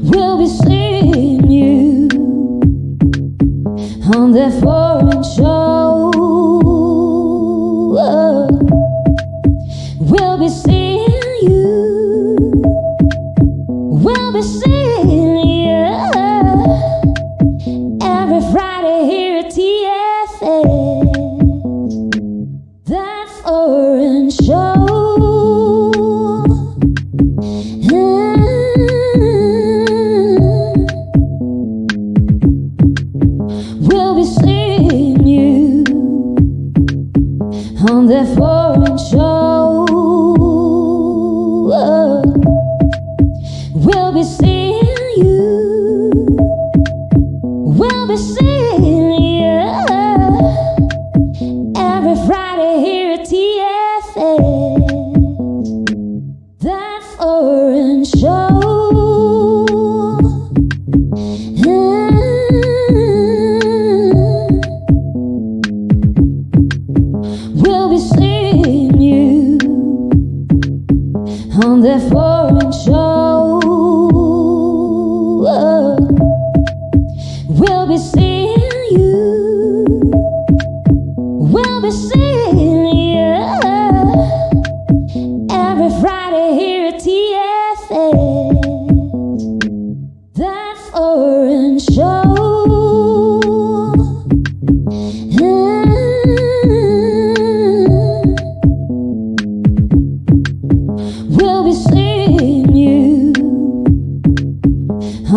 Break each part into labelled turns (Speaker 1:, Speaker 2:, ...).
Speaker 1: We'll be seeing you on that foreign show. We'll be seeing you. We'll be seeing you every Friday here at TFS. That foreign show. We'll be seeing you on that foreign show. We'll be seeing you. We'll be seeing you every Friday here at TFS. That foreign show. We'll be seeing you on that foreign show. We'll be seeing you. We'll be seeing you every Friday here at TFS. That foreign show. We'll be seeing you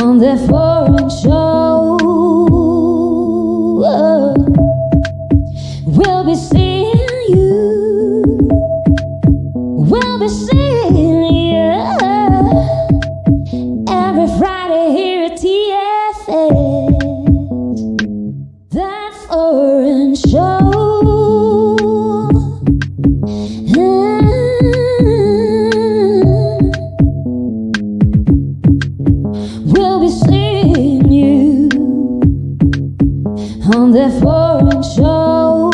Speaker 1: on that foreign show. We'll be seeing you. We'll be seeing you every Friday here at TFS. That foreign show. We'll be seeing you on that foreign show.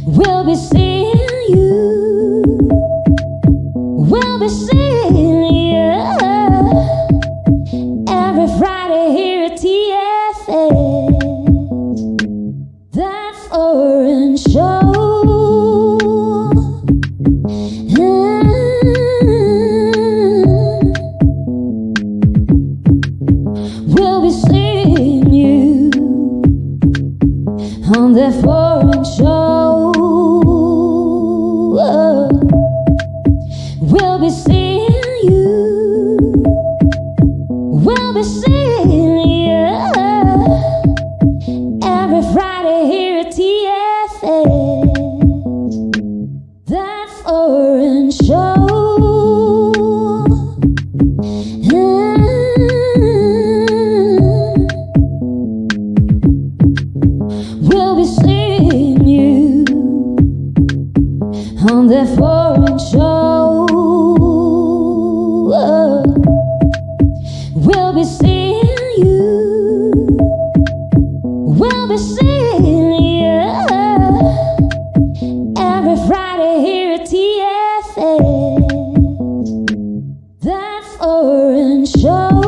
Speaker 1: We'll be seeing you. We'll be seeing you every Friday here at TFS. That foreign show. We'll be seeing you on that foreign show. We'll be seeing you. We'll be seeing you every Friday here at TFS. That foreign show. We'll be seeing you on that foreign show. We'll be seeing you. We'll be seeing you. Every Friday here at TFS. That foreign show.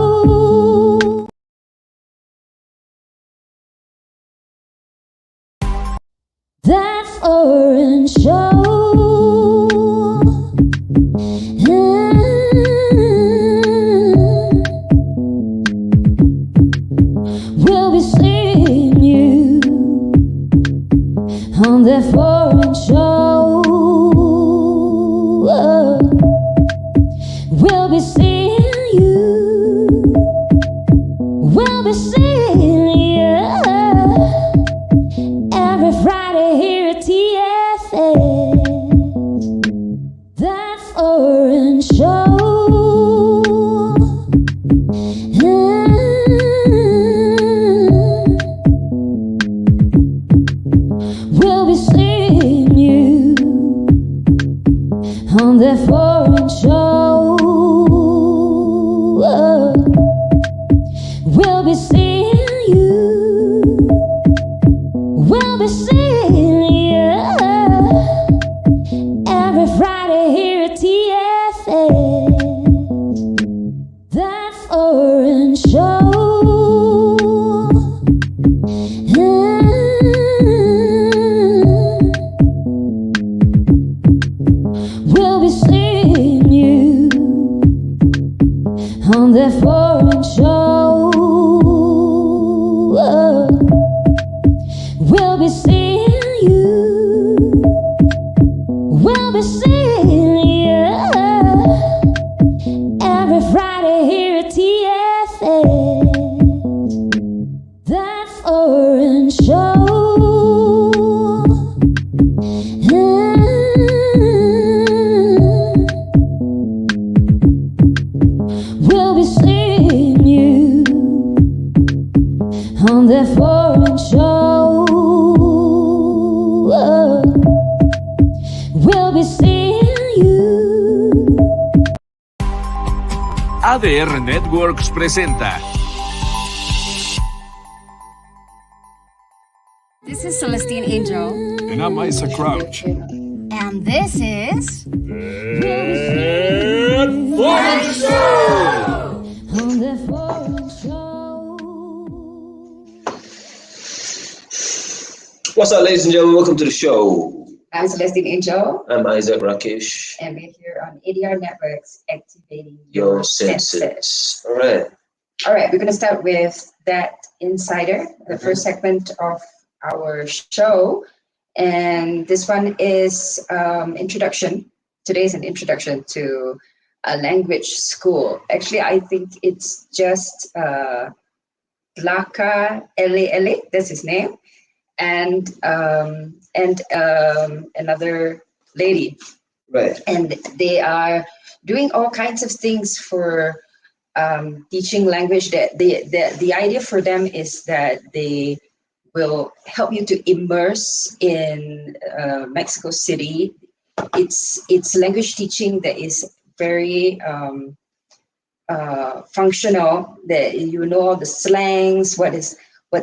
Speaker 1: That foreign show. We'll be seeing you on that foreign show. We'll be seeing you. We'll be seeing you every Friday here at TFS. That foreign show. We'll be seeing you on that foreign show. We'll be seeing you. We'll be seeing you every Friday here at TFS.
Speaker 2: ADR Networks presenta.
Speaker 3: This is Celestine Angel.
Speaker 2: And I'm Isaac Crouch.
Speaker 3: And this is...
Speaker 1: Foreign Show! On the Foreign Show.
Speaker 4: What's up, ladies and gentlemen? Welcome to the show.
Speaker 5: I'm Celestine Angel.
Speaker 4: I'm Isaac Rakesh.
Speaker 5: And we're here on ADR Networks, activating
Speaker 4: Your senses. All right.
Speaker 5: All right, we're going to start with That Insider, the first segment of our show. And this one is introduction. Today's an introduction to a language school. Actually, I think it's just Laka Ele, that's his name, and another lady.
Speaker 4: Right.
Speaker 5: And they are doing all kinds of things for teaching language. That the idea for them is that they will help you to immerse in Mexico City. It's language teaching that is very functional. That you know all the slangs. What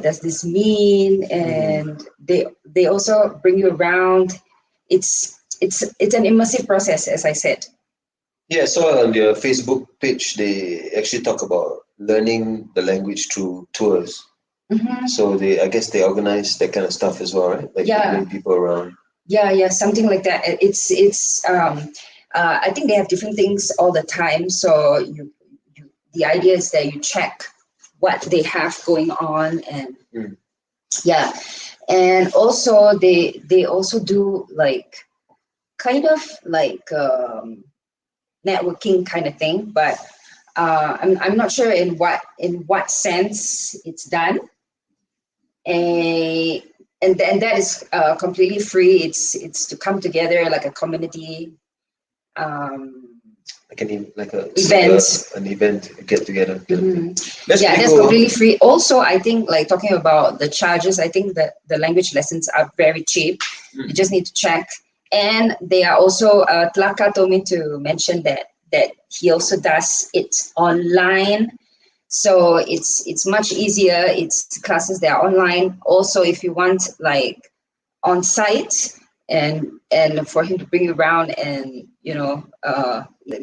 Speaker 5: does this mean? And they also bring you around. It's an immersive process, as I said.
Speaker 4: Yeah, so on their Facebook page, they actually talk about learning the language through tours.
Speaker 5: Mm-hmm.
Speaker 4: So I guess they organize that kind of stuff as well, right? Like they bring people around.
Speaker 5: Yeah, something like that. It's I think they have different things all the time. So you the idea is that you check what they have going on, and and also they also do like kind of like networking kind of thing, but I'm not sure in what sense it's done. And that is completely free. It's to come together like a community,
Speaker 4: like an event, a get together.
Speaker 5: Mm-hmm.
Speaker 4: That's
Speaker 5: cool. Completely free. Also, I think like talking about the charges, I think that the language lessons are very cheap. You just need to check. And they are also Tlaka told me to mention that he also does it online. So it's much easier. It's classes that are online. Also, if you want like on site and for him to bring you around, and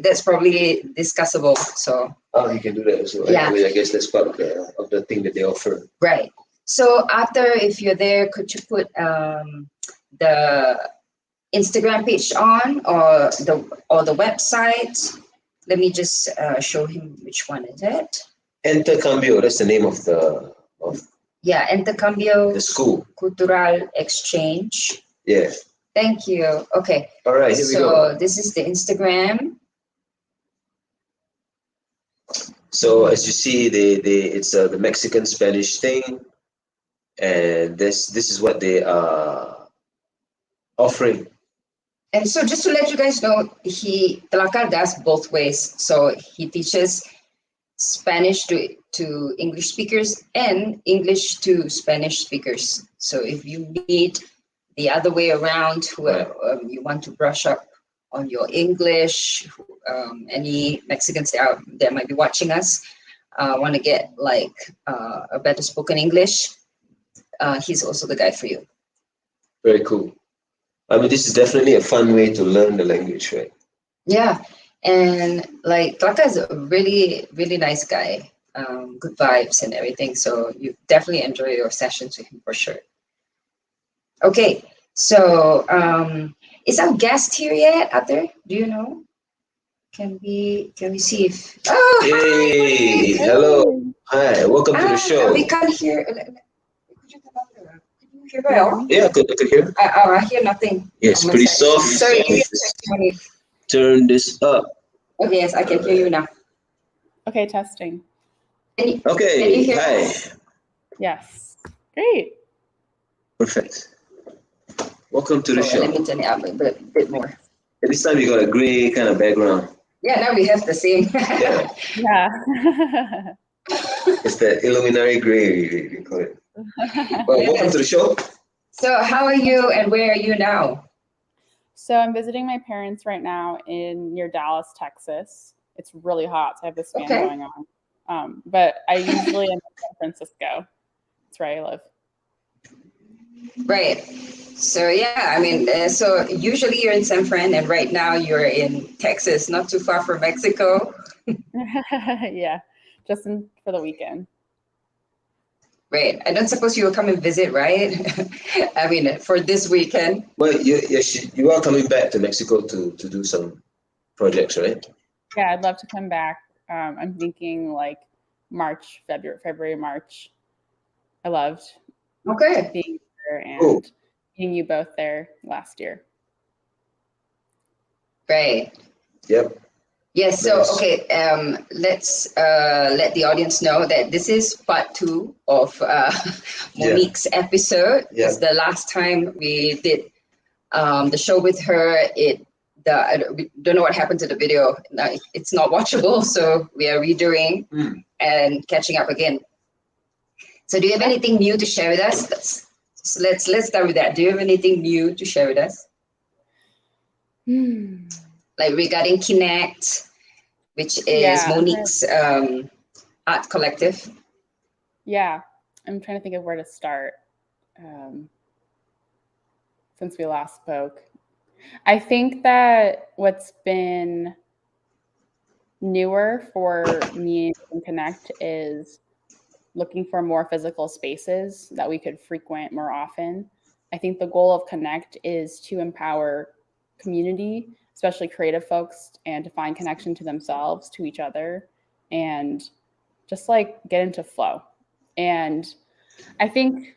Speaker 5: that's probably discussable. So
Speaker 4: you can do that as well.
Speaker 5: Yeah.
Speaker 4: I guess that's part of the thing that they offer.
Speaker 5: Right. So after, if you're there, could you put the Instagram page on or the website? Let me just show him which one is it.
Speaker 4: Intercambio, that's the name of
Speaker 5: Intercambio
Speaker 4: the school.
Speaker 5: Cultural Exchange.
Speaker 4: Yeah.
Speaker 5: Thank you. Okay.
Speaker 4: All right, here we go.
Speaker 5: So this is the Instagram.
Speaker 4: So as you see, it's the Mexican Spanish thing, and this is what they are offering.
Speaker 5: And so just to let you guys know, Tlaka does both ways. So he teaches Spanish to English speakers and English to Spanish speakers. So if you need the other way around, you want to brush up on your English, any Mexicans that might be watching us want to get like a better spoken English, he's also the guy for you.
Speaker 4: Very cool. I mean, this is definitely a fun way to learn the language, right?
Speaker 5: Yeah, and like Tlaka is a really, really nice guy, good vibes and everything. So you definitely enjoy your sessions with him for sure. Okay, so is our guest here yet, Arthur? Do you know? Can we see if? Oh,
Speaker 4: hey, hello, hi, welcome to the show.
Speaker 5: We can't hear. Hear well?
Speaker 4: Yeah, I could hear.
Speaker 5: I hear nothing.
Speaker 4: Yes, pretty soft.
Speaker 5: Sorry,
Speaker 4: turn this up.
Speaker 5: Okay, yes, I can hear you now.
Speaker 6: Okay, testing.
Speaker 4: Okay,
Speaker 5: can you hear
Speaker 4: hi.
Speaker 5: us?
Speaker 6: Yes. Great.
Speaker 4: Perfect. Welcome to the show.
Speaker 5: Let me turn it up a bit more.
Speaker 4: This time you got a gray kind of background.
Speaker 5: Yeah, now we have the same.
Speaker 6: Yeah.
Speaker 4: It's the Illuminati gray, we call it. Well, welcome to the show.
Speaker 5: So how are you and where are you now?
Speaker 6: So I'm visiting my parents right now near Dallas, Texas. it's really hot, so I have this fan
Speaker 5: Okay.
Speaker 6: going on. But I usually am in San Francisco. That's where I live.
Speaker 5: Right. So yeah, I mean, so usually you're in San Fran, and right now you're in Texas, not too far from Mexico.
Speaker 6: Yeah, just for the weekend.
Speaker 5: Right. I don't suppose you will come and visit, right? I mean, for this weekend.
Speaker 4: Well, you are coming back to Mexico to do some projects, right?
Speaker 6: Yeah, I'd love to come back. I'm thinking like March, February, March. I loved
Speaker 5: Okay.
Speaker 6: being there and
Speaker 4: Cool.
Speaker 6: meeting you both there last year.
Speaker 5: Right.
Speaker 4: Yep.
Speaker 5: Yes. So
Speaker 4: Nice.
Speaker 5: okay. Let's let the audience know that this is part 2 of Monique's episode.
Speaker 4: Yeah.
Speaker 5: It's the last time we did the show with her. We don't know what happened to the video. Now it's not watchable, so we are redoing and catching up again. So do you have anything new to share with us? Let's start with that. Do you have anything new to share with us? Like regarding Connect, which is Monique's art collective.
Speaker 6: Yeah, I'm trying to think of where to start since we last spoke. I think that what's been newer for me and Connect is looking for more physical spaces that we could frequent more often. I think the goal of Connect is to empower community, especially creative folks, and to find connection to themselves, to each other, and just like get into flow. And I think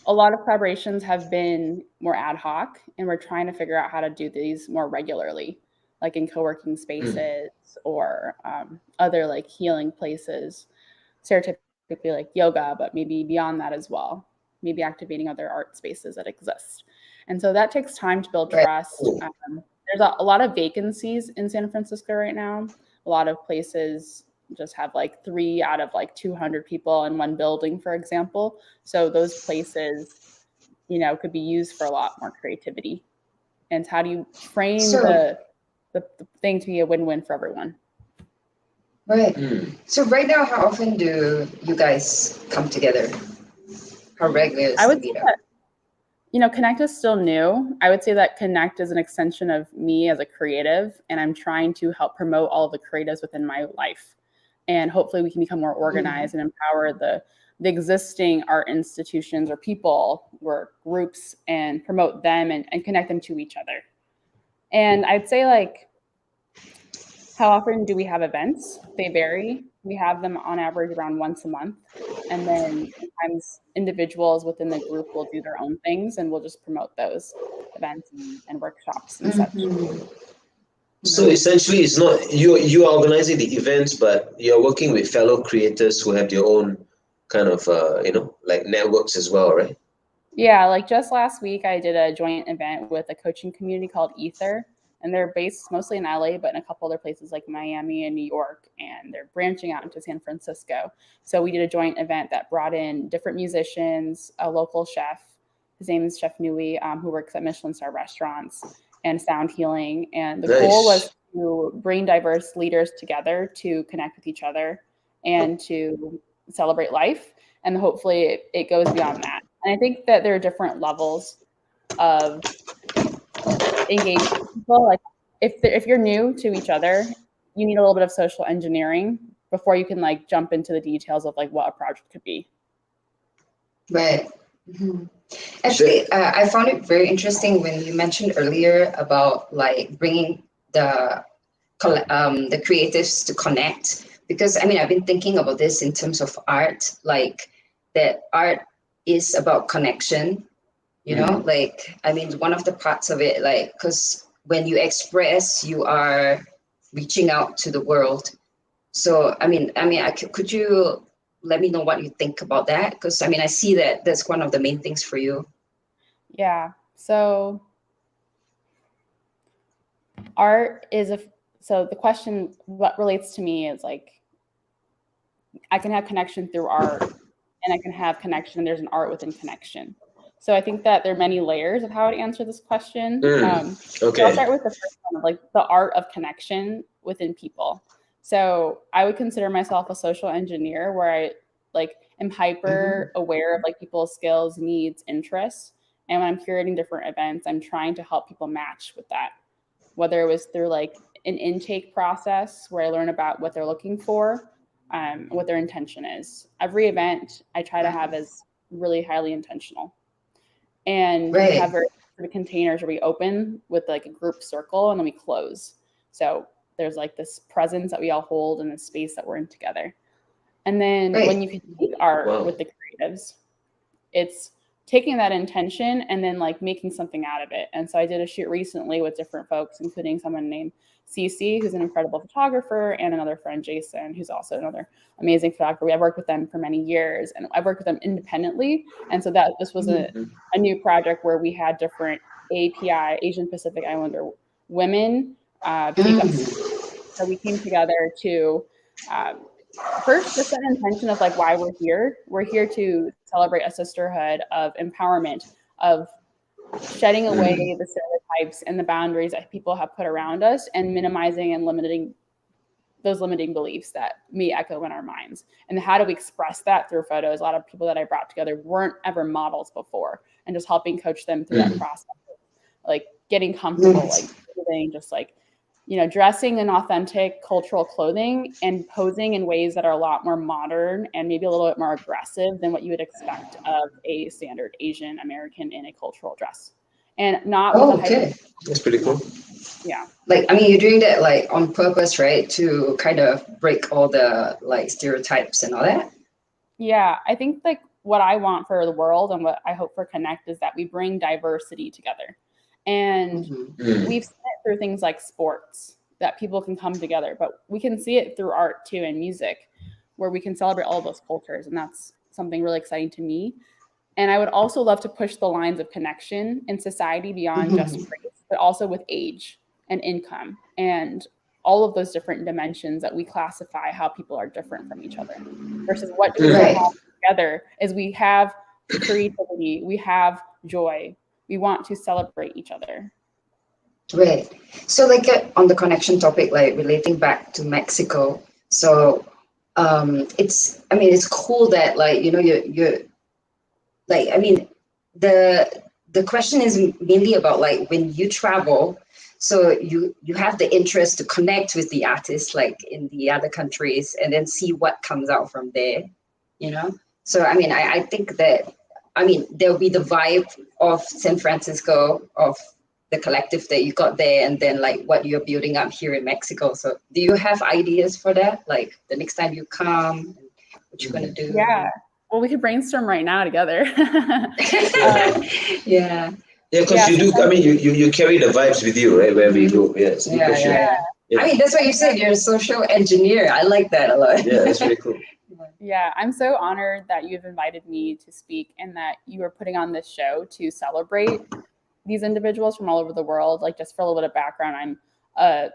Speaker 6: a lot of collaborations have been more ad hoc, and we're trying to figure out how to do these more regularly, like in co-working spaces or other like healing places, stereotypically like yoga, but maybe beyond that as well, maybe activating other art spaces that exist. And so that takes time to build trust. There's a lot of vacancies in San Francisco right now. A lot of places just have like 3 out of like 200 people in one building, for example. So those places, could be used for a lot more creativity. And how do you frame the thing to be a win-win for everyone?
Speaker 5: Right. So right now, how often do you guys come together? How regular is
Speaker 6: I
Speaker 5: the
Speaker 6: would say
Speaker 5: meetup?
Speaker 6: that, Connect is still new. I would say that Connect is an extension of me as a creative, and I'm trying to help promote all of the creatives within my life. And hopefully we can become more organized and empower the existing art institutions or people or groups and promote them and connect them to each other. And I'd say like, how often do we have events? They vary. We have them on average around once a month. And then sometimes individuals within the group will do their own things, and we'll just promote those events and workshops and such.
Speaker 4: So essentially, it's not you are organizing the events, but you're working with fellow creators who have their own kind of like networks as well, right?
Speaker 6: Yeah, like just last week, I did a joint event with a coaching community called Ether, and they're based mostly in LA, but in a couple other places like Miami and New York, and they're branching out into San Francisco. So we did a joint event that brought in different musicians, a local chef, his name is Chef Nui, who works at Michelin star restaurants, and sound healing. And the goal was to bring diverse leaders together to connect with each other and to celebrate life. And hopefully it goes beyond that. And I think that there are different levels of engaging people. Like if you're new to each other, you need a little bit of social engineering before you can like jump into the details of like what a project could be.
Speaker 5: Right. Actually, I found it very interesting when you mentioned earlier about like bringing the creatives to connect, because I mean I've been thinking about this in terms of art, like that art is about connection, like I mean one of the parts of it, like because when you express, you are reaching out to the world. So could you let me know what you think about that? Because I mean I see that that's one of the main things for you.
Speaker 6: Yeah. So art is so the question, what relates to me is like, I can have connection through art, and I can have connection, and there's an art within connection. So I think that there are many layers of how to answer this question. So
Speaker 4: Okay.
Speaker 6: I'll start with the first one, like the art of connection within people. So I would consider myself a social engineer where I like am hyper aware of like people's skills, needs, interests. And when I'm curating different events, I'm trying to help people match with that. Whether it was through like an intake process where I learn about what they're looking for, what their intention is. Every event I try to have is really highly intentional. And we have very specific containers where we open with like a group circle and then we close. So there's like this presence that we all hold in the space that we're in together. And then when you can take art with the creatives, it's taking that intention and then like making something out of it. And so I did a shoot recently with different folks, including someone named Cece, who's an incredible photographer, and another friend, Jason, who's also another amazing photographer. I've worked with them for many years, and I've worked with them independently. And so that this was a new project where we had different API, Asian Pacific Islander women, take up. So we came together to first just an intention of like why we're here. We're here to celebrate a sisterhood of empowerment, of shedding away the stereotypes and the boundaries that people have put around us and minimizing and limiting those limiting beliefs that may echo in our minds. And how do we express that through photos? A lot of people that I brought together weren't ever models before, and just helping coach them through that process, like getting comfortable, like just like, you know, dressing in authentic cultural clothing and posing in ways that are a lot more modern and maybe a little bit more aggressive than what you would expect of a standard Asian American in a cultural dress. And not
Speaker 4: that's pretty cool.
Speaker 6: Yeah.
Speaker 5: Like, I mean, you're doing that like on purpose, right? To kind of break all the like stereotypes and all that.
Speaker 6: Yeah. I think like what I want for the world and what I hope for Connect is that we bring diversity together. And we've seen it through things like sports, that people can come together, but we can see it through art too, and music, where we can celebrate all of those cultures. And that's something really exciting to me. And I would also love to push the lines of connection in society beyond just race, but also with age and income and all of those different dimensions that we classify how people are different from each other versus what do we have together is we have creativity, we have joy. We want to celebrate each other.
Speaker 5: Right. So like on the connection topic, like relating back to Mexico. So it's cool that like, you know, you're like, I mean, the question is mainly about like when you travel, so you have the interest to connect with the artists like in the other countries and then see what comes out from there, you know? So, I mean, I think that, I mean, there'll be the vibe of San Francisco, of the collective that you got there, and then like what you're building up here in Mexico. So do you have ideas for that? Like the next time you come, what you're going to do?
Speaker 6: Yeah. Well, we could brainstorm right now together.
Speaker 5: Yeah.
Speaker 4: Yeah, because you do. I mean, you carry the vibes with you, right? Wherever you go. Yes.
Speaker 5: Yeah. I mean, that's what you said. You're a social engineer. I like that a lot.
Speaker 4: Yeah, that's really cool.
Speaker 6: Yeah, I'm so honored that you've invited me to speak and that you are putting on this show to celebrate these individuals from all over the world. Like, just for a little bit of background, I'm a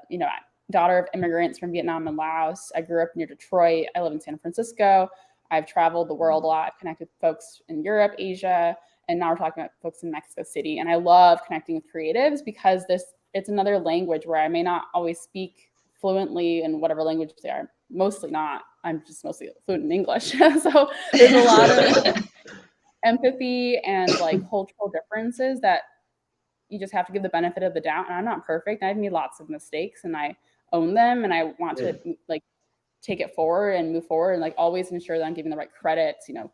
Speaker 6: daughter of immigrants from Vietnam and Laos. I grew up near Detroit. I live in San Francisco. I've traveled the world a lot. I've connected with folks in Europe, Asia, and now we're talking about folks in Mexico City. And I love connecting with creatives because it's another language where I may not always speak fluently in whatever language they are. Mostly not. I'm just mostly fluent in English. So there's a lot of empathy and like cultural differences that you just have to give the benefit of the doubt. And I'm not perfect. I've made lots of mistakes and I own them. And I want to like take it forward and move forward and like always ensure that I'm giving the right credits, you know,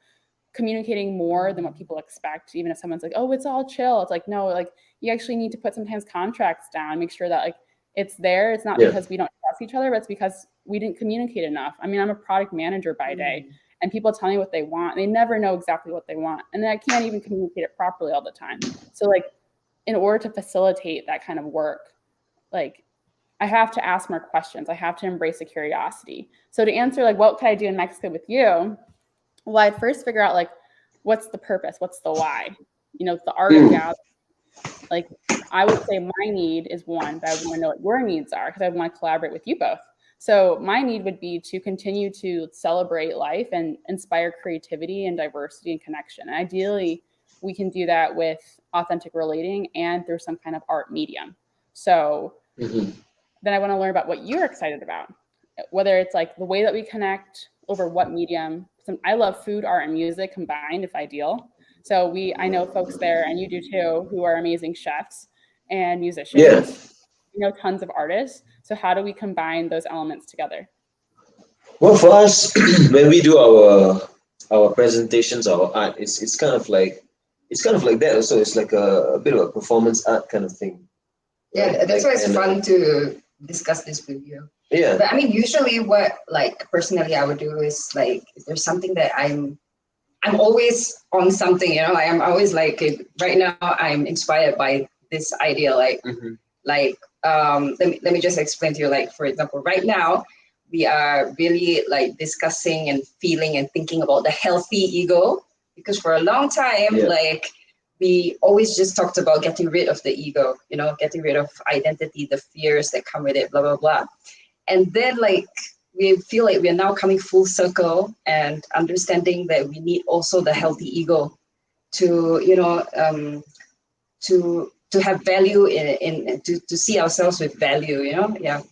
Speaker 6: communicating more than what people expect. Even if someone's like, oh, it's all chill. It's like, no, like you actually need to put sometimes contracts down, make sure that like it's there. It's not because we don't trust each other, but it's because we didn't communicate enough. I mean, I'm a product manager by day and people tell me what they want. They never know exactly what they want. And I can't even communicate it properly all the time. So like, in order to facilitate that kind of work, like I have to ask more questions. I have to embrace the curiosity. So to answer like, what could I do in Mexico with you? Well, I'd first figure out like, what's the purpose? What's the why? You know, the art of gathering. Like I would say my need is one, but I want to know what your needs are because I want to collaborate with you both. So my need would be to continue to celebrate life and inspire creativity and diversity and connection. And ideally we can do that with authentic relating and through some kind of art medium. So then I want to learn about what you're excited about, whether it's like the way that we connect over what medium. I love food, art, and music combined, if ideal. So I know folks there, and you do too, who are amazing chefs and musicians.
Speaker 4: Yeah.
Speaker 6: You know, tons of artists. So how do we combine those elements together?
Speaker 4: Well, for us, when we do our presentations, our art, it's kind of like that. Also, it's like a bit of a performance art kind of thing.
Speaker 5: Yeah,
Speaker 4: right?
Speaker 5: that's
Speaker 4: Like,
Speaker 5: why it's fun to discuss this with you.
Speaker 4: Yeah.
Speaker 5: But I mean, usually what like personally I would do is like if there's something that I'm always on something, you know, I'm always like right now I'm inspired by this idea, like let me just explain to you, like for example, right now we are really like discussing and feeling and thinking about the healthy ego, because for a long time like we always just talked about getting rid of the ego, you know, getting rid of identity, the fears that come with it, blah blah blah. And then like we feel like we're now coming full circle and understanding that we need also the healthy ego to, you know, to have value in to see ourselves with value, you know. Yeah.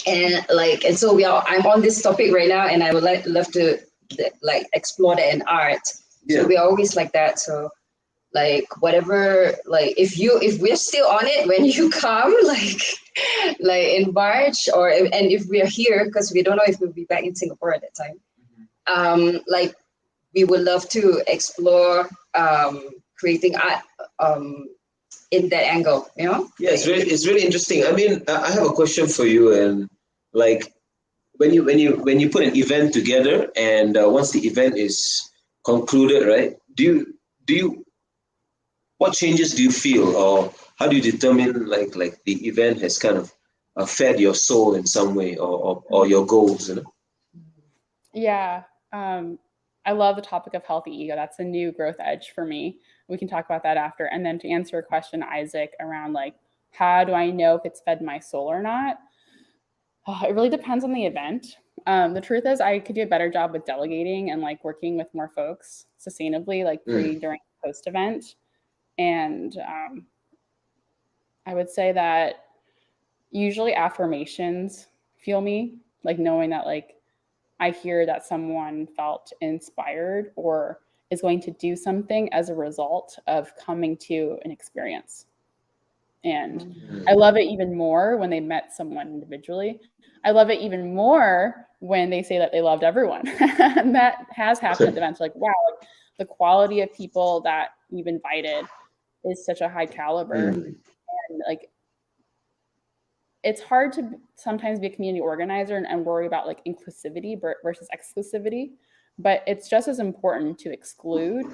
Speaker 5: And like, and so I'm on this topic right now, and I would love to like explore that in art. So we're always like that. So like whatever, like if we're still on it when you come, like in March, and if we're here, because we don't know if we'll be back in Singapore at that time, like we would love to explore creating art in that angle, you know.
Speaker 4: Yeah, it's really interesting. I mean, I have a question for you, and like when you put an event together, and once the event is concluded, right? Do you what changes do you feel, or how do you determine like the event has kind of fed your soul in some way, or your goals, you know?
Speaker 6: Yeah. I love the topic of healthy ego. That's a new growth edge for me. We can talk about that after. And then to answer a question, Isaac, around like, how do I know if it's fed my soul or not? It really depends on the event. The truth is I could do a better job with delegating and like working with more folks sustainably, like pre, during, post event. And I would say that usually affirmations fuel me, like knowing that like I hear that someone felt inspired or is going to do something as a result of coming to an experience. And I love it even more when they met someone individually. I love it even more when they say that they loved everyone. And that has happened at events. Like, wow, like, the quality of people that you've invited is such a high caliber. And like, it's hard to sometimes be a community organizer and worry about like inclusivity versus exclusivity, but it's just as important to exclude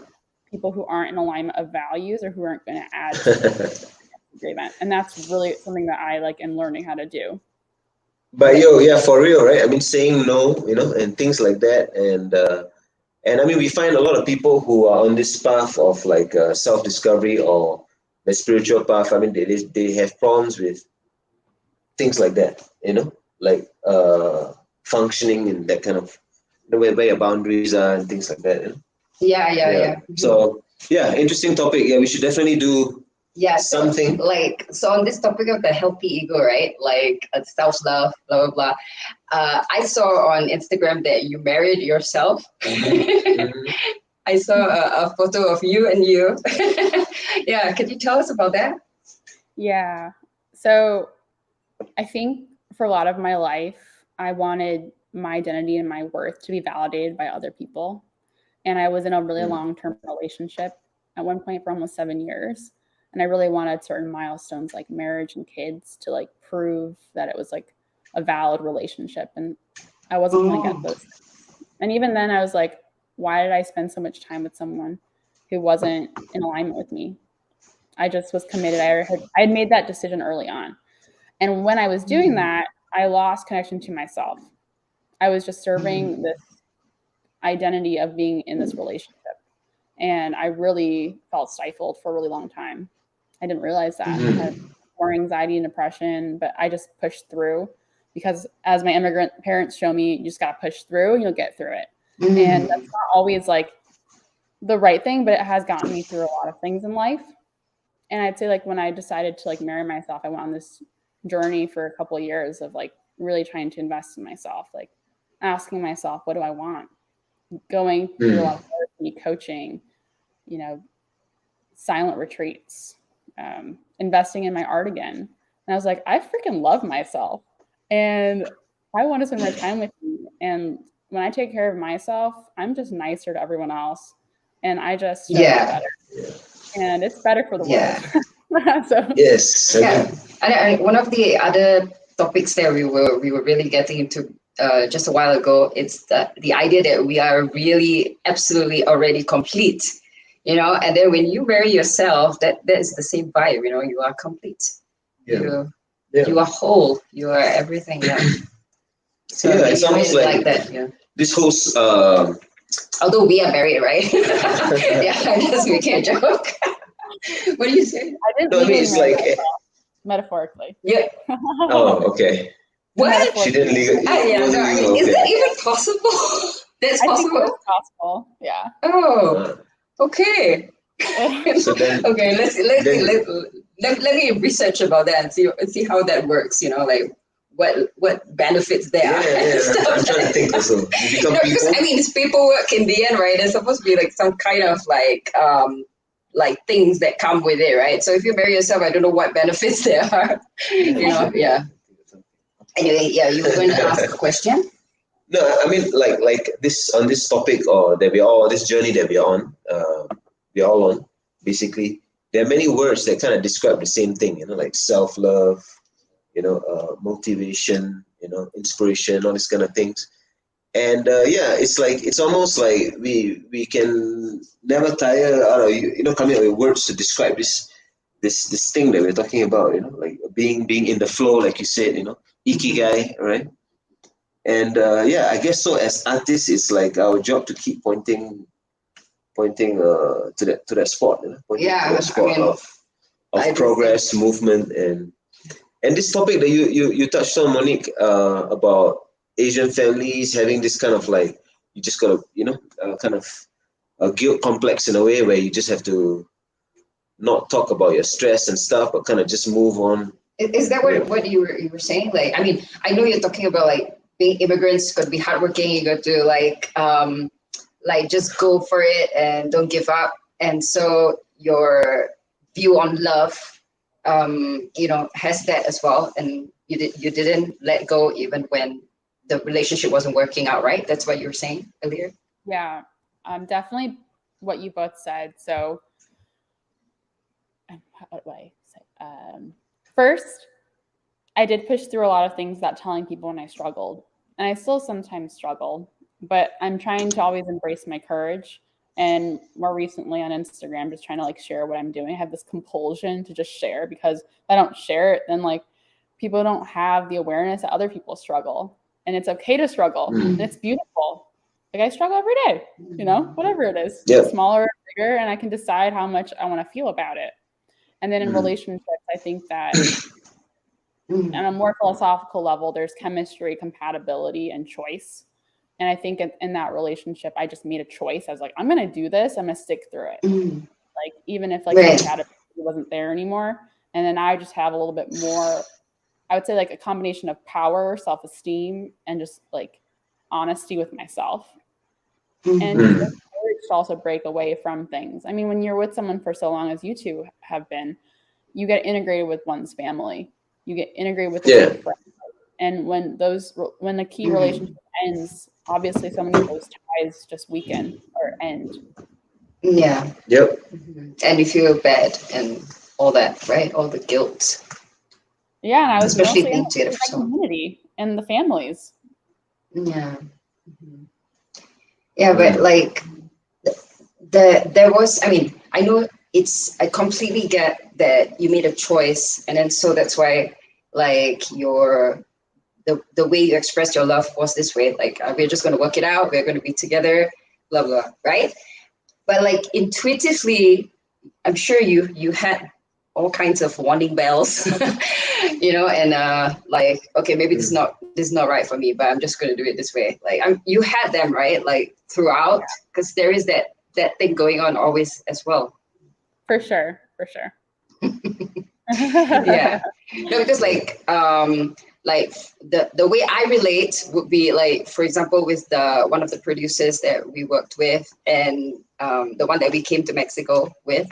Speaker 6: people who aren't in alignment of values or who aren't going to add to the event. And that's really something that I like am learning how to do.
Speaker 4: But for real, right? I mean, saying no, you know, and things like that, and I mean, we find a lot of people who are on this path of like self-discovery or the spiritual path. I mean, they have problems with things like that, you know, like functioning in that kind of where your boundaries are and things like that. You know?
Speaker 5: Yeah.
Speaker 4: So interesting topic. Yeah, we should definitely do something.
Speaker 5: So on this topic of the healthy ego, right? Like self-love, blah blah blah. I saw on Instagram that you married yourself. I saw a photo of you and you. Yeah, could you tell us about that?
Speaker 6: Yeah. So I think for a lot of my life, I wanted my identity and my worth to be validated by other people. And I was in a really long-term relationship at one point for almost 7 years. And I really wanted certain milestones like marriage and kids to like prove that it was like a valid relationship. And I wasn't going to get those. And even then I was like, why did I spend so much time with someone who wasn't in alignment with me? I just was committed. I had made that decision early on. And when I was doing that, I lost connection to myself. I was just serving this identity of being in this relationship. And I really felt stifled for a really long time. I didn't realize that. I had more anxiety and depression, but I just pushed through because as my immigrant parents show me, you just got to push through and you'll get through it. And that's not always like the right thing, but it has gotten me through a lot of things in life. And I'd say like when I decided to like marry myself, I went on this journey for a couple of years of like really trying to invest in myself, like asking myself, what do I want? Going through a lot of therapy, coaching, you know, silent retreats, investing in my art again. And I was like, I freaking love myself. And I want to spend more time with you. And when I take care of myself, I'm just nicer to everyone else. And I just feel better. And it's better for the world. So
Speaker 4: Yes.
Speaker 5: And one of the other topics that we were really getting into just a while ago, it's the idea that we are really absolutely already complete, you know. And then when you marry yourself, that is the same vibe, you know. You are complete. You are whole. You are everything. Yeah. So
Speaker 4: it's almost like
Speaker 5: that. Yeah.
Speaker 4: This whole
Speaker 5: although we are married, right? Yeah, I'm just making a joke. What do you say?
Speaker 6: I didn't
Speaker 4: mean, it's like
Speaker 6: metaphorically.
Speaker 5: Yeah.
Speaker 4: Oh, okay.
Speaker 5: What?
Speaker 4: She didn't legally.
Speaker 5: Is that even possible? That's possible.
Speaker 6: I think it's possible. Yeah.
Speaker 5: Oh. Okay.
Speaker 4: So then,
Speaker 5: okay. Let me research about that and see how that works. You know, like what benefits there are.
Speaker 4: I'm trying to think also. You become people.
Speaker 5: Because I mean, it's paperwork in the end, right? There's supposed to be like some kind of like things that come with it, right? So if you marry yourself, I don't know what benefits there are. You know, yeah. Anyway, you were going to ask a question?
Speaker 4: No, I mean like this on this topic or that this journey that we're all on, basically. There are many words that kind of describe the same thing, you know, like self-love, you know, motivation, you know, inspiration, all these kind of things. And it's almost like we can never tire out of you know coming up with words to describe this thing that we're talking about, you know, like being in the flow, like you said, you know, Ikigai, right? And I guess so. As artists, it's like our job to keep pointing to that spot, you know, to that spot of progress, movement, and this topic that you touched on, Monique, about Asian families having this kind of like you just gotta, you know, kind of a guilt complex in a way where you just have to not talk about your stress and stuff, but kind of just move on.
Speaker 5: Is that what you were saying? Like, I mean, I know you're talking about like being immigrants, got to be hardworking. You got to like just go for it and don't give up. And so your view on love, you know, has that as well. And you didn't let go even when the relationship wasn't working out, right? That's what you were saying earlier.
Speaker 6: Yeah, definitely what you both said. So, how do I say? First, I did push through a lot of things without telling people when I struggled, and I still sometimes struggle. But I'm trying to always embrace my courage. And more recently on Instagram, just trying to like share what I'm doing. I have this compulsion to just share, because if I don't share it, then like people don't have the awareness that other people struggle. And it's okay to struggle. And it's beautiful. Like I struggle every day, you know, whatever it is, smaller or bigger, and I can decide how much I want to feel about it. And then in relationships, I think that on a more philosophical level, there's chemistry, compatibility, and choice. And I think in that relationship, I just made a choice. I was like, I'm going to do this. I'm going to stick through it. Like, even if like the compatibility wasn't there anymore. And then I just have a little bit more, I would say like a combination of power, self-esteem, and just like honesty with myself. And just the courage to also break away from things. I mean, when you're with someone for so long as you two have been, you get integrated with one's family. You get integrated with the friends. And when the key relationship ends, obviously so many of those ties just weaken or end.
Speaker 5: Yeah.
Speaker 4: Yep.
Speaker 5: And you feel bad and all that, right? All the guilt.
Speaker 6: Yeah, and I was
Speaker 5: especially
Speaker 6: mostly
Speaker 5: being
Speaker 6: in
Speaker 5: together
Speaker 6: the community and the families.
Speaker 5: Yeah. Yeah, but like there was, I mean, I know I completely get that you made a choice, and then so that's why like the way you expressed your love was this way, like we're just going to work it out, we're going to be together, blah blah, right? But like intuitively, I'm sure you had all kinds of warning bells, you know, and like, okay, maybe this is not right for me, but I'm just going to do it this way. Like you had them, right? Like throughout, because there is that that thing going on always as well.
Speaker 6: For sure.
Speaker 5: Yeah. No, because like the way I relate would be like, for example, with the one of the producers that we worked with, and the one that we came to Mexico with,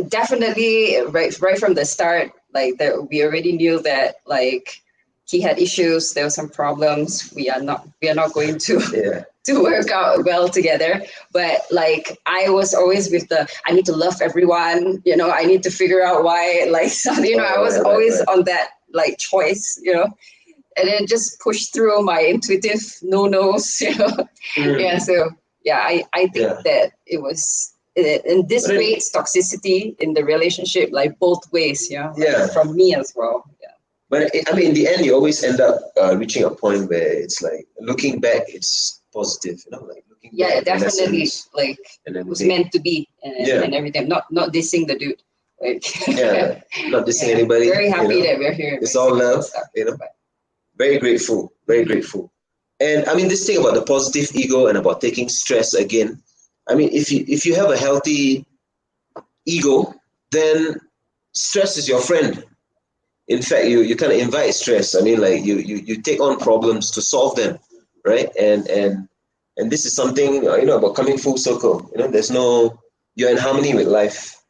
Speaker 5: definitely right from the start, like that we already knew that like he had issues, there were some problems. We are not going to to work out well together. But like I was always with I need to love everyone, I need to figure out why, like, so, I was always on that like choice, and then just push through my intuitive no-nos, Yeah. So yeah, I think that it was, and this creates toxicity in the relationship, like both ways, from me as well. Yeah.
Speaker 4: But in the end, you always end up reaching a point where it's like looking back, it's positive, like looking back.
Speaker 5: Definitely,
Speaker 4: lessons,
Speaker 5: like it was meant to be, and everything. Not dissing the dude. Like,
Speaker 4: not dissing anybody.
Speaker 5: Very happy that we're here.
Speaker 4: It's all love, Very grateful, very grateful. And this thing about the positive ego and about taking stress again. If you have a healthy ego, then stress is your friend. In fact, you kind of invite stress. You take on problems to solve them, right? And this is something about coming full circle. You're in harmony with life.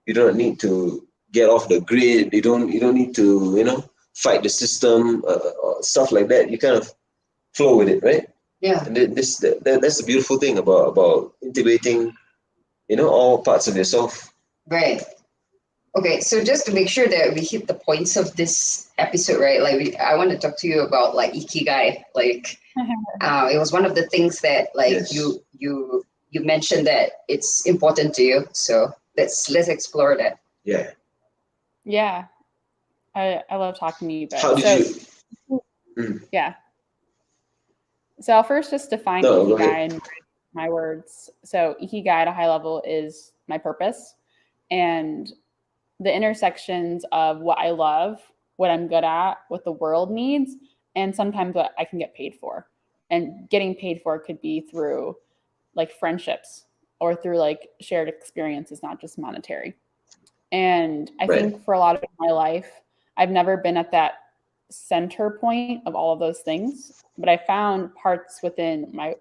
Speaker 4: You don't need to get off the grid. You don't need to fight the system, or stuff like that. You kind of flow with it, right?
Speaker 5: Yeah.
Speaker 4: And that's the beautiful thing about integrating, all parts of yourself.
Speaker 5: Right. Okay, so just to make sure that we hit the points of this episode, right? Like, I want to talk to you about like Ikigai. Like, it was one of the things that like you mentioned that it's important to you. So let's explore that.
Speaker 4: Yeah.
Speaker 6: Yeah, I love talking to you. But
Speaker 4: how did you?
Speaker 6: Yeah. So I'll first just define Ikigai in my words. So Ikigai at a high level is my purpose, and the intersections of what I love, what I'm good at, what the world needs, and sometimes what I can get paid for. And getting paid for could be through like friendships or through like shared experiences, not just monetary. And I think for a lot of my life, I've never been at that center point of all of those things, but I found parts within my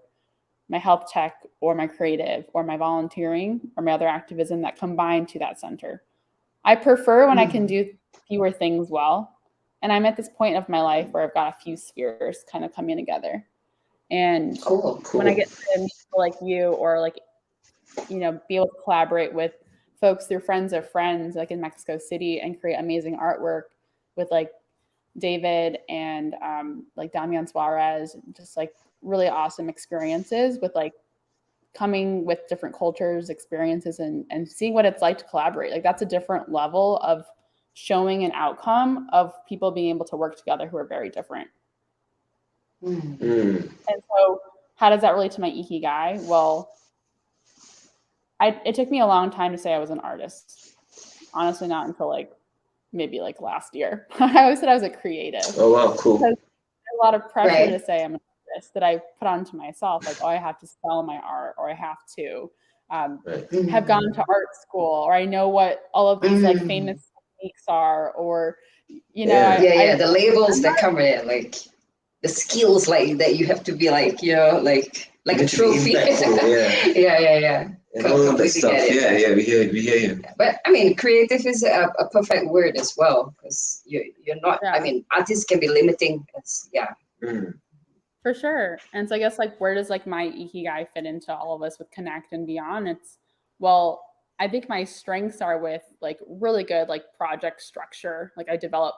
Speaker 6: health tech or my creative or my volunteering or my other activism that combine to that center. I prefer when I can do fewer things well. And I'm at this point of my life where I've got a few spheres kind of coming together. And when I get to meet people like you, or like, be able to collaborate with folks through friends of friends, like in Mexico City, and create amazing artwork with like David and like Damian Suarez, just like really awesome experiences with like coming with different cultures, experiences, and seeing what it's like to collaborate. Like that's a different level of showing an outcome of people being able to work together who are very different. And so how does that relate to my Ikigai? Well, it took me a long time to say I was an artist. Honestly, not until like maybe like last year. I always said I was a creative.
Speaker 4: Oh, wow, cool.
Speaker 6: Because there's a lot of pressure to say I'm an artist that I put onto myself. Like, I have to sell my art, or I have to have gone to art school, or I know what all of these like famous techniques are, or,
Speaker 5: the labels that come in, like the skills like that you have to be like, like a trophy. Yeah.
Speaker 4: And all of that stuff. Yeah, we hear you.
Speaker 5: But creative is a perfect word as well, because you're not. Artists can be limiting.
Speaker 6: For sure. And so I guess like, where does like my Ikigai fit into all of us with Connect and beyond? I think my strengths are with like really good like project structure. Like I develop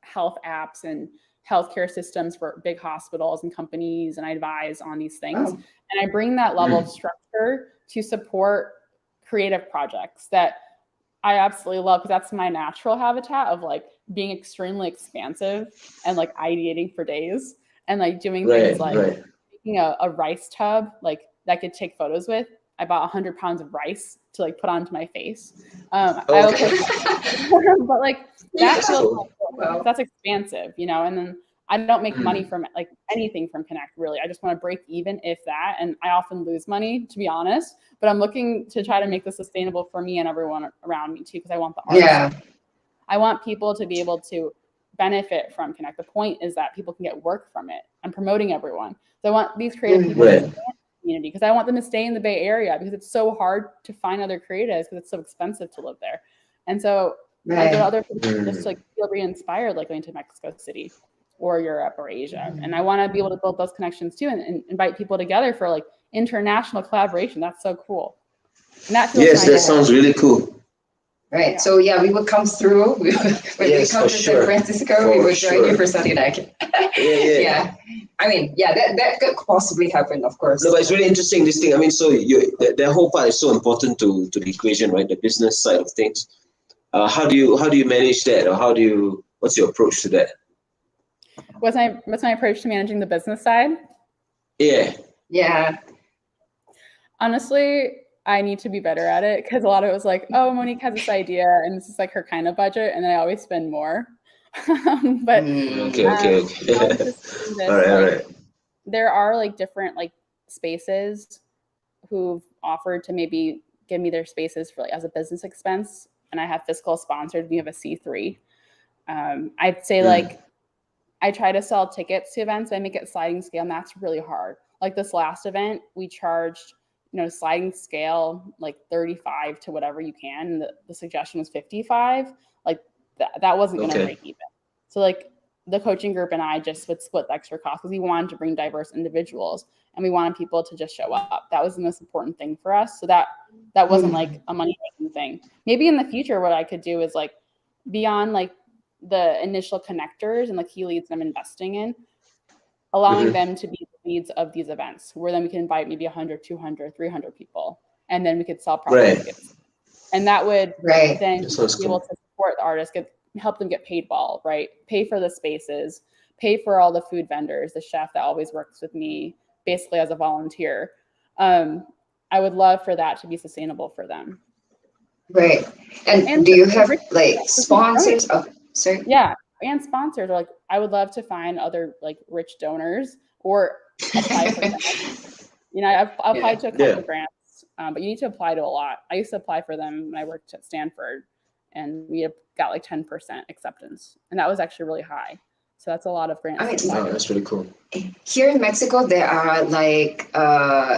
Speaker 6: health apps and healthcare systems for big hospitals and companies, and I advise on these things. And I bring that level of structure to support creative projects that I absolutely love, because that's my natural habitat of like being extremely expansive and like ideating for days, and like doing things like making a rice tub like that I could take photos with. I bought 100 pounds of rice to like put onto my face. But like that feels like, that's expansive, and then I don't make money from like anything from Connect, really. I just want to break even, if that. And I often lose money, to be honest. But I'm looking to try to make this sustainable for me and everyone around me too, because I want the artists.
Speaker 5: Yeah.
Speaker 6: I want people to be able to benefit from Connect. The point is that people can get work from it. I'm promoting everyone. So I want these creative people to stay in the community, because I want them to stay in the Bay Area, because it's so hard to find other creatives because it's so expensive to live there. And so I go to other places just to like feel re-inspired, like going to Mexico City or Europe or Asia. And I want to be able to build those connections too, and invite people together for like international collaboration. That's so cool. And that feels
Speaker 4: Yes, that sounds really cool.
Speaker 5: Right. So yeah, we will come through. When we come to San Francisco, we will join you for Sunday night. Yeah. I mean, yeah, that could possibly happen, of course.
Speaker 4: No, but it's really interesting, this thing. I mean, so that whole part is so important to the equation, right? The business side of things. How do you manage that, or what's your approach to that?
Speaker 6: What's my approach to managing the business side?
Speaker 5: Yeah.
Speaker 6: Honestly, I need to be better at it, because a lot of it was like, oh, Monique has this idea and this is like her kind of budget, and then I always spend more. But
Speaker 4: okay. All right.
Speaker 6: There are like different like spaces who've offered to maybe give me their spaces for like as a business expense, and I have fiscal sponsored. We have a C3. I'd say like I try to sell tickets to events. I make it sliding scale, and that's really hard. Like this last event, we charged, sliding scale, like 35 to whatever you can. And the suggestion was 55. Like that wasn't going to break even. So like the coaching group and I just would split the extra cost, because we wanted to bring diverse individuals and we wanted people to just show up. That was the most important thing for us. So that wasn't like a money making thing. Maybe in the future, what I could do is like beyond like the initial connectors and the key leads I'm investing in, allowing them to be the leads of these events, where then we can invite maybe 100, 200, 300 people, and then we could sell product tickets. And that would then be able to support the artists, help them get paid well, right? Pay for the spaces, pay for all the food vendors, the chef that always works with me, basically as a volunteer. I would love for that to be sustainable for them.
Speaker 5: Right. And do you have like sponsors? Oh, sorry.
Speaker 6: Yeah. And sponsors, or like I would love to find other like rich donors or apply for grants. I've applied to a couple of grants, but you need to apply to a lot. I used to apply for them when I worked at Stanford, and we got like 10% acceptance, and that was actually really high. So that's a lot of grants.
Speaker 4: That's really cool.
Speaker 5: Here in Mexico, there are like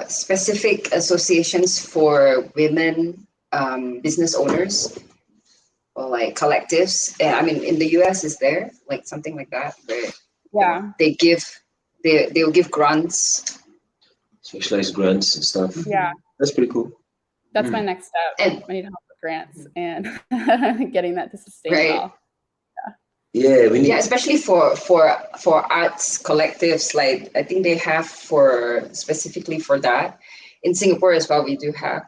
Speaker 5: specific associations for women business owners, or like collectives. I mean, in the US, is there like something like that where they'll give grants,
Speaker 4: specialized grants and stuff.
Speaker 6: Yeah,
Speaker 4: that's pretty cool.
Speaker 6: That's my next step. And I need help with grants and getting that to sustain well.
Speaker 4: Yeah, we need.
Speaker 5: Yeah, especially for arts collectives, like I think they have specifically for that. In Singapore as well, we do have.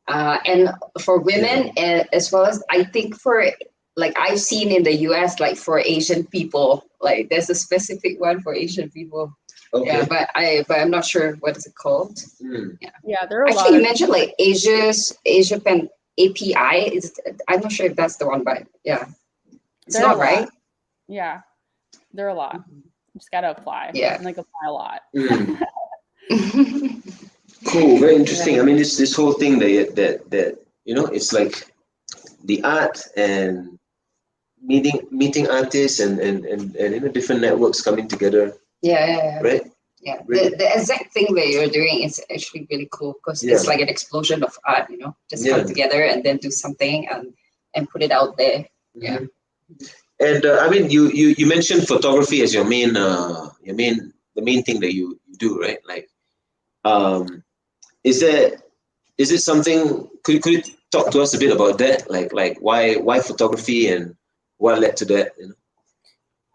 Speaker 5: And for women, as well as I think for like I've seen in the US, like for Asian people, like there's a specific one for Asian people. Okay. Yeah, but I'm not sure what is it called.
Speaker 6: Yeah, there are
Speaker 5: actually you mentioned like Asia Pen API. I'm not sure if that's the one, but yeah, it's not right.
Speaker 6: Yeah, there are a lot. You just gotta apply.
Speaker 5: Yeah,
Speaker 6: and like apply a lot.
Speaker 4: Cool, very interesting. I mean, this whole thing that it's like the art and meeting artists and different networks coming together.
Speaker 5: Yeah.
Speaker 4: Right.
Speaker 5: Yeah. The exact thing that you're doing is actually really cool, because it's like an explosion of art. Just come together and then do something and put it out there. Yeah.
Speaker 4: And I mean, you mentioned photography as your main the main thing that you do, right? Like, is it something? Could you talk to us a bit about that? Like why photography and what led to that?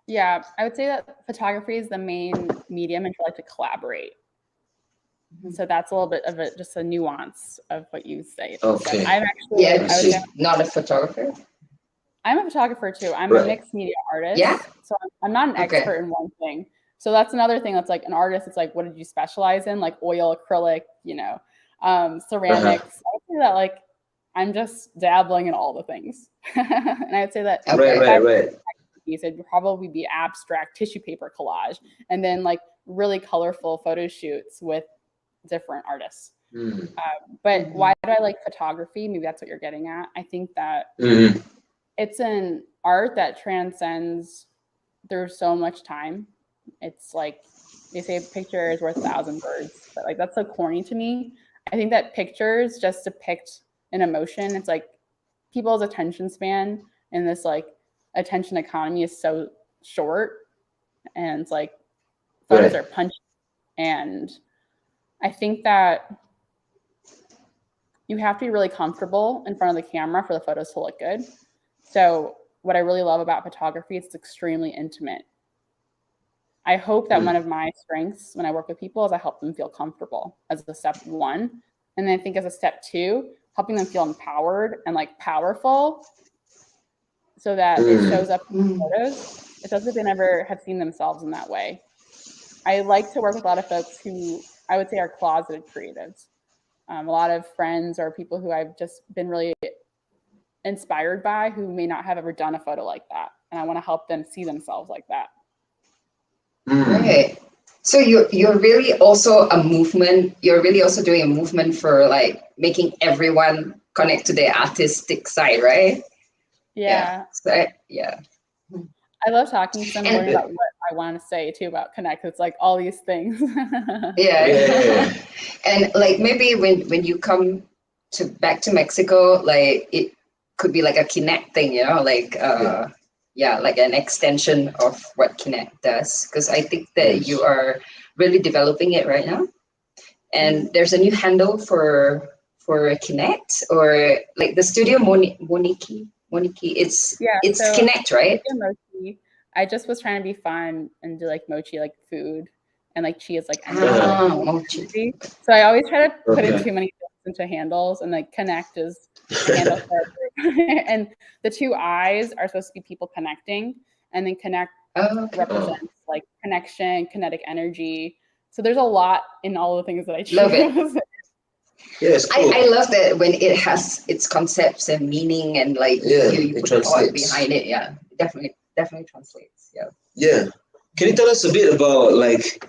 Speaker 6: Yeah, I would say that photography is the main medium, and I like to collaborate. So that's a little bit of just a nuance of what you say.
Speaker 4: Okay.
Speaker 6: So I'm actually
Speaker 5: not a photographer.
Speaker 6: I'm a photographer too. I'm a mixed media artist.
Speaker 5: Yeah.
Speaker 6: So I'm not an expert in one thing. So that's another thing that's like an artist. It's like, what did you specialize in? Like oil, acrylic, ceramics. I would say that like I'm just dabbling in all the things. And I would say that
Speaker 4: right.
Speaker 6: piece, it'd probably be abstract tissue paper collage, and then like really colorful photo shoots with different artists. But why do I like photography? Maybe that's what you're getting at. I think that it's an art that transcends through so much time. It's like they say a picture is worth 1,000 words, but like that's so corny to me. I think that pictures just depict an emotion. It's like people's attention span in this like attention economy is so short, and it's like photos are punchy. And I think that you have to be really comfortable in front of the camera for the photos to look good. So what I really love about photography, it's extremely intimate. I hope that one of my strengths when I work with people is I help them feel comfortable as a step one. And then I think as a step two, helping them feel empowered and like powerful so that it shows up in photos. It's as if they never have seen themselves in that way. I like to work with a lot of folks who I would say are closeted creatives. A lot of friends or people who I've just been really inspired by who may not have ever done a photo like that. And I want to help them see themselves like that.
Speaker 5: Right. So you're really also a movement. You're really also doing a movement for like making everyone connect to their artistic side, right?
Speaker 6: Yeah.
Speaker 5: So,
Speaker 6: I love talking to them, learning about what I want to say too about Connect. It's like all these things.
Speaker 5: Yeah. And like maybe when you come back to Mexico, like it could be like a Connect thing, you know, like like an extension of what Connect does. Because I think that you are really developing it right now. And there's a new handle for Connect, or like the studio Monique. It's so Connect, right?
Speaker 6: I just was trying to be fun and do like mochi, like food, and like chi is like energy. So I always try to put in too many things into handles, and like Connect is the handle for it. And the two eyes are supposed to be people connecting, and then Connect represents like connection, kinetic energy. So there's a lot in all the things that I choose.
Speaker 5: Love it. Yes, cool. I love that when it has its concepts and meaning and like you put thought behind it. Yeah, definitely translates.
Speaker 4: Yeah. Can you tell us a bit about like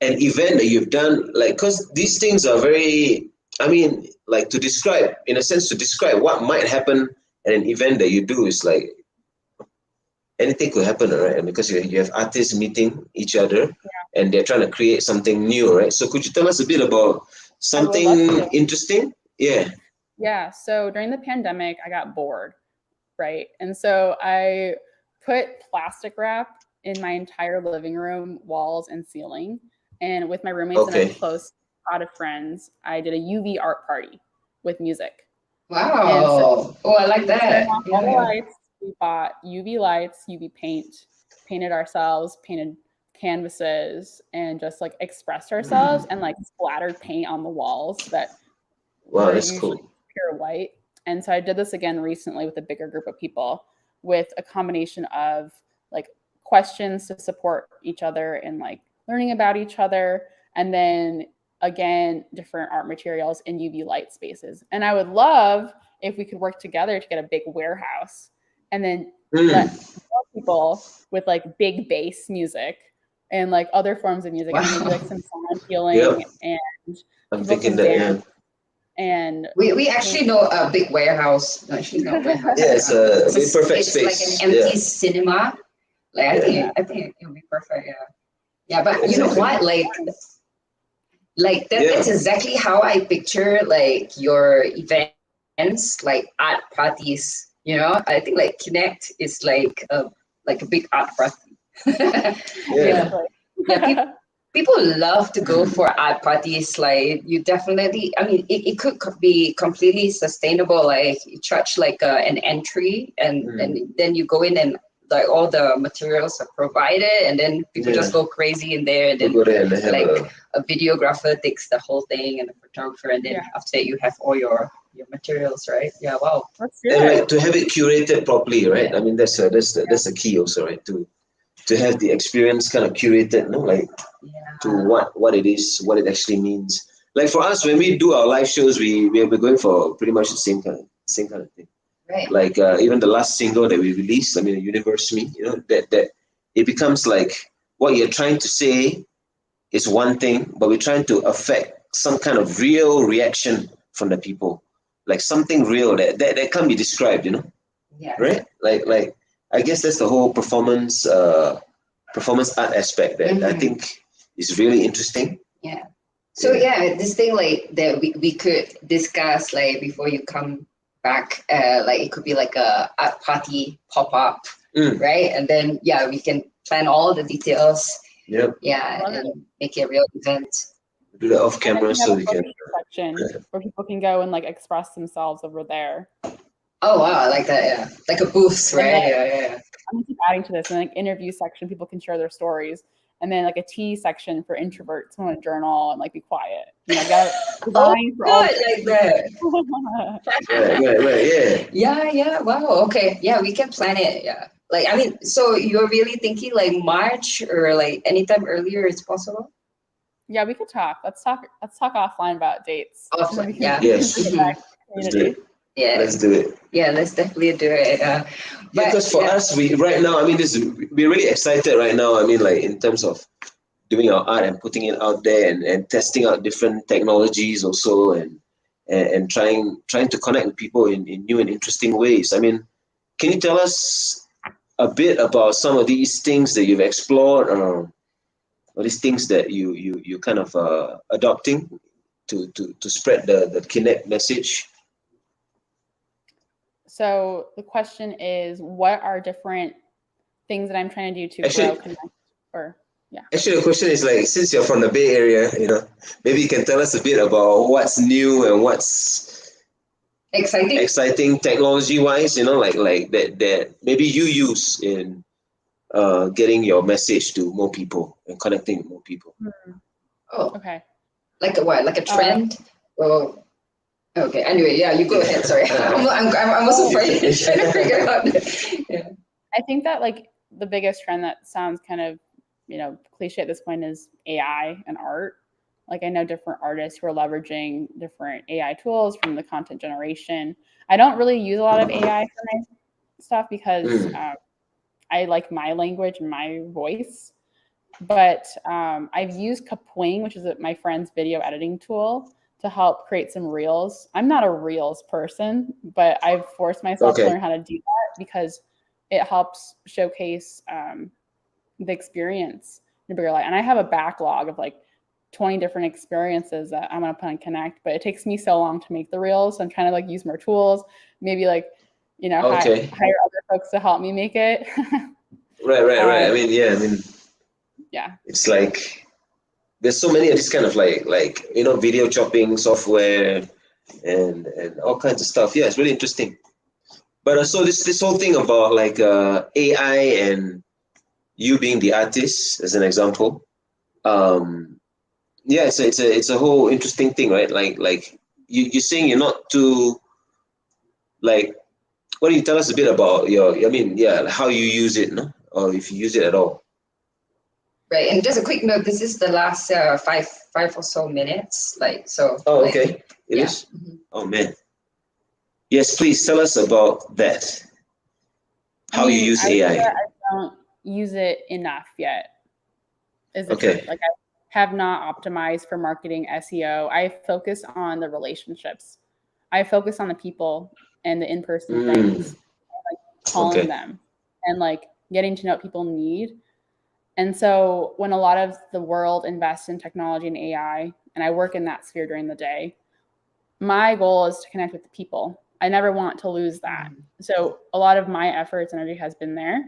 Speaker 4: an event that you've done? Like, because these things are very, I mean, like to describe what might happen at an event that you do is like anything could happen, right? And because you have artists meeting each other and they're trying to create something new, right? So could you tell us a bit about something interesting? Yeah.
Speaker 6: So during the pandemic, I got bored, right? And so I put plastic wrap in my entire living room, walls, and ceiling. And with my roommates and a close crowd of friends, I did a UV art party with music.
Speaker 5: Wow. So, I like that.
Speaker 6: All the lights. We bought UV lights, UV paint, painted ourselves, painted canvases, and just like expressed ourselves and like splattered paint on the walls that were usually pure white. And so I did this again recently with a bigger group of people with a combination of like questions to support each other and like learning about each other, and then again different art materials in UV light spaces. And I would love if we could work together to get a big warehouse and then let people with like big bass music and like other forms of music, and maybe like some sound healing and
Speaker 4: I'm thinking that
Speaker 5: and we actually know a big warehouse. No, she's not warehouse.
Speaker 4: It's a perfect space.
Speaker 5: It's like an empty cinema. Like I think it would be perfect. Yeah, but you know what? Like that's exactly how I picture like your events, like art parties. You know, I think like Connect is like a big art party. People love to go for art parties. Like you definitely, I mean, it could be completely sustainable. Like you charge like an entry, and then you go in and like all the materials are provided, and then people just go crazy in there, and then like a videographer takes the whole thing, and a photographer, and then after that you have all your materials, right? Yeah, wow.
Speaker 4: And like to have it curated properly, right? I mean, that's the key also, right? To have the experience kind of curated, no, like to what it is, what it actually means. Like for us, when we do our live shows, we're going for pretty much the same kind of thing.
Speaker 5: Right.
Speaker 4: Like even the last single that we released, I mean, Universe Me, you know, that it becomes like what you're trying to say is one thing, but we're trying to affect some kind of real reaction from the people, like something real that can't be described, you know,
Speaker 5: Yeah.
Speaker 4: right? Like I guess that's the whole performance art aspect that I think is really interesting.
Speaker 5: Yeah. So yeah, this thing like that we could discuss like before you come back, like it could be like a art party pop-up, right? And then yeah, we can plan all the details.
Speaker 4: Yep.
Speaker 5: Yeah, and make it a real event.
Speaker 4: Do that off camera
Speaker 6: And then
Speaker 4: so
Speaker 6: we
Speaker 4: we
Speaker 6: have a
Speaker 4: can.
Speaker 6: section where people can go and like express themselves over there.
Speaker 5: Oh wow, I like that. Yeah, like a booth, right?
Speaker 6: then-
Speaker 5: Yeah.
Speaker 6: I'm gonna keep adding to this, and like interview section, people can share their stories, and then like a tea section for introverts who want to journal and like be quiet. You know, got design for all.
Speaker 5: Like that.
Speaker 4: Right. Yeah.
Speaker 5: Yeah. Wow. Okay. Yeah, we can plan it. Yeah. Like I mean, so you're really thinking like March or like anytime earlier is possible?
Speaker 6: Yeah, we could talk. Let's talk offline about dates.
Speaker 5: Offline, yeah.
Speaker 4: Yes. Let's do it.
Speaker 5: Yeah.
Speaker 4: Let's do it.
Speaker 5: Yeah, let's definitely do it.
Speaker 4: Yeah, because for us, we right now, I mean, we're really excited right now. I mean, like in terms of doing our art and putting it out there and testing out different technologies also and trying to connect with people in new and interesting ways. I mean, can you tell us a bit about some of these things that you've explored or these things that you kind of adopting to spread the Connect message?
Speaker 6: So the question is, what are different things that I'm trying to do to grow Connect? Or yeah.
Speaker 4: Actually, the question is like, since you're from the Bay Area, you know, maybe you can tell us a bit about what's new and what's exciting technology-wise. You know, like that maybe you use in getting your message to more people and connecting with more people.
Speaker 5: Oh,
Speaker 6: okay.
Speaker 5: Like a what? Like a trend? Oh. Okay. Anyway, yeah, you go ahead. Sorry, I'm also trying to figure out. Yeah.
Speaker 6: I think that like the biggest trend that sounds kind of, you know, cliche at this point is AI and art. Like I know different artists who are leveraging different AI tools from the content generation. I don't really use a lot of AI for my stuff because I like my language and my voice. But I've used Kapwing, which is my friend's video editing tool, to help create some reels. I'm not a reels person, but I've forced myself to learn how to do that because it helps showcase the experience in a bigger light. And I have a backlog of like 20 different experiences that I'm gonna put on Connect, but it takes me so long to make the reels. So I'm trying to like use more tools, maybe like, you know, hire other folks to help me make it.
Speaker 4: Right. I mean,
Speaker 6: yeah.
Speaker 4: It's like there's so many of these kind of like you know, video chopping software and all kinds of stuff. Yeah, it's really interesting. But so this whole thing about like AI and you being the artist as an example, yeah, it's a whole interesting thing, right? Like you're saying you're not too like. Why don't you tell us a bit about how you use it, no? Or if you use it at all.
Speaker 5: Right, and just a quick note, this is the last five or so minutes, like so.
Speaker 4: Oh, okay. It is? Oh man. Yes, please tell us about that. How you use AI.
Speaker 6: I don't use it enough yet. Is the truth. Like I have not optimized for marketing, SEO. I focus on the relationships. I focus on the people and the in-person things, and, like calling them and like getting to know what people need. And so when a lot of the world invests in technology and AI, and I work in that sphere during the day, my goal is to connect with the people. I never want to lose that. So a lot of my efforts and energy has been there,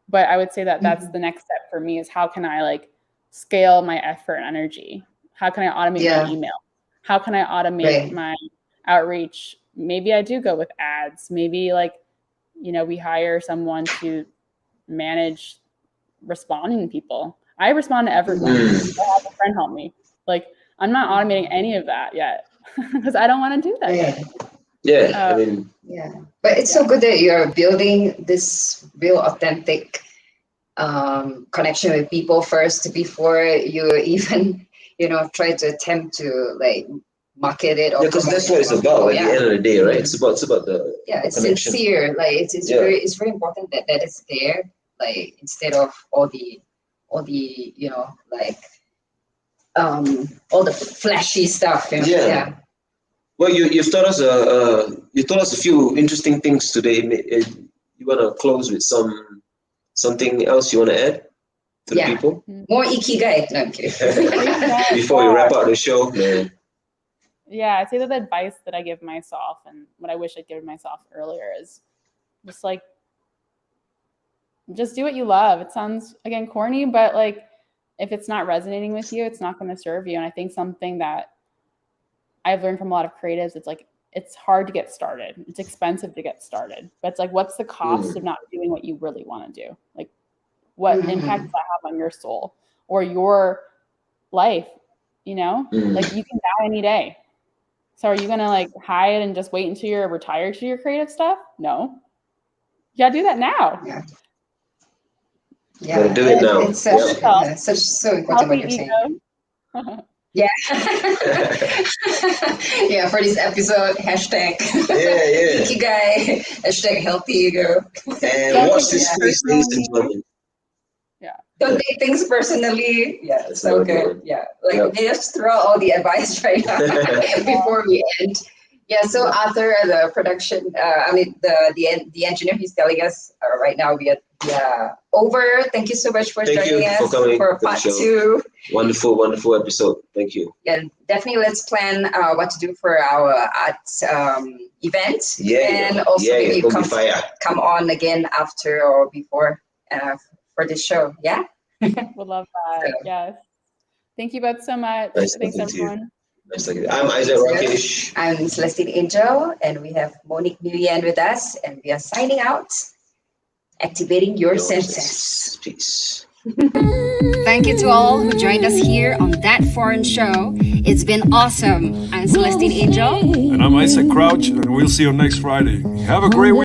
Speaker 6: but I would say that that's the next step for me is how can I like scale my effort and energy? How can I automate my email? How can I automate my outreach? Maybe I do go with ads. Maybe like, you know, we hire someone to manage responding to people. I respond to everyone. I have a friend help me. Like I'm not automating any of that yet because I don't want to do that yet.
Speaker 4: Yeah, I mean,
Speaker 5: but it's so good that you're building this real authentic connection with people first before you even, you know, try to attempt to like market it or
Speaker 4: because that's
Speaker 5: promote
Speaker 4: what it's
Speaker 5: it.
Speaker 4: about at
Speaker 5: Yeah.
Speaker 4: the end of the day, right? It's about the
Speaker 5: It's
Speaker 4: connection.
Speaker 5: sincere. Like it's
Speaker 4: Yeah.
Speaker 5: very important that is there. Like instead of all the like all the flashy stuff.
Speaker 4: Yeah. Well, you've taught us a few interesting things today. You want to close with something else you want to add to the
Speaker 5: Yeah.
Speaker 4: people
Speaker 5: More Ikigai. No, I'm kidding.
Speaker 4: before we wrap up the show, man?
Speaker 6: Yeah, I'd say that the advice that I give myself and what I wish I'd given myself earlier is just like, just do what you love. It sounds, again, corny, but like, if it's not resonating with you, it's not going to serve you. And I think something that I've learned from a lot of creatives, it's like, it's hard to get started. It's expensive to get started. But it's like, what's the cost of not doing what you really want to do? Like, what impact does that have on your soul or your life? You know, like you can die any day. So are you going to like hide and just wait until you're retired to your creative stuff? No. You got to do that now.
Speaker 5: Yeah,
Speaker 4: Gotta do it now.
Speaker 5: It's such so important what you're
Speaker 6: Healthy
Speaker 5: saying.
Speaker 6: ego.
Speaker 5: Yeah. Yeah, for this episode, hashtag
Speaker 4: Yeah.
Speaker 5: Ikigai, hashtag healthy ego.
Speaker 4: And
Speaker 6: Don't
Speaker 4: watch
Speaker 6: take
Speaker 4: this
Speaker 6: it
Speaker 4: space, ladies and
Speaker 6: personally.
Speaker 4: gentlemen.
Speaker 5: Don't take things personally. Yeah,
Speaker 4: That's
Speaker 5: so
Speaker 4: not
Speaker 5: good.
Speaker 4: good.
Speaker 5: Yeah, like they just throw out all the advice right now before we end. Yeah, so Arthur, the production, the engineer, he's telling us right now we are over. Thank you so much for
Speaker 4: Thank
Speaker 5: joining
Speaker 4: you for
Speaker 5: us
Speaker 4: coming
Speaker 5: for
Speaker 4: to the
Speaker 5: part
Speaker 4: show.
Speaker 5: 2.
Speaker 4: Wonderful episode. Thank you.
Speaker 5: Yeah, definitely let's plan what to do for our art event. And also maybe
Speaker 4: it's gonna be fire.
Speaker 5: come on again after or before for this show. Yeah.
Speaker 6: Would love that.
Speaker 5: So-
Speaker 6: Yes. Thank you both so much.
Speaker 4: Nice
Speaker 6: Thanks,
Speaker 4: talking to you.
Speaker 6: everyone.
Speaker 4: Nice talking to you. I'm Isaac Rakesh.
Speaker 5: I'm Celestine Angel, and we have Monique Nguyen with us, and we are signing out, activating your senses.
Speaker 4: Peace.
Speaker 3: Thank you to all who joined us here on That Foreign Show. It's been awesome. I'm Celestine Angel.
Speaker 2: And I'm Isaac Crouch, and we'll see you next Friday. Have a great week.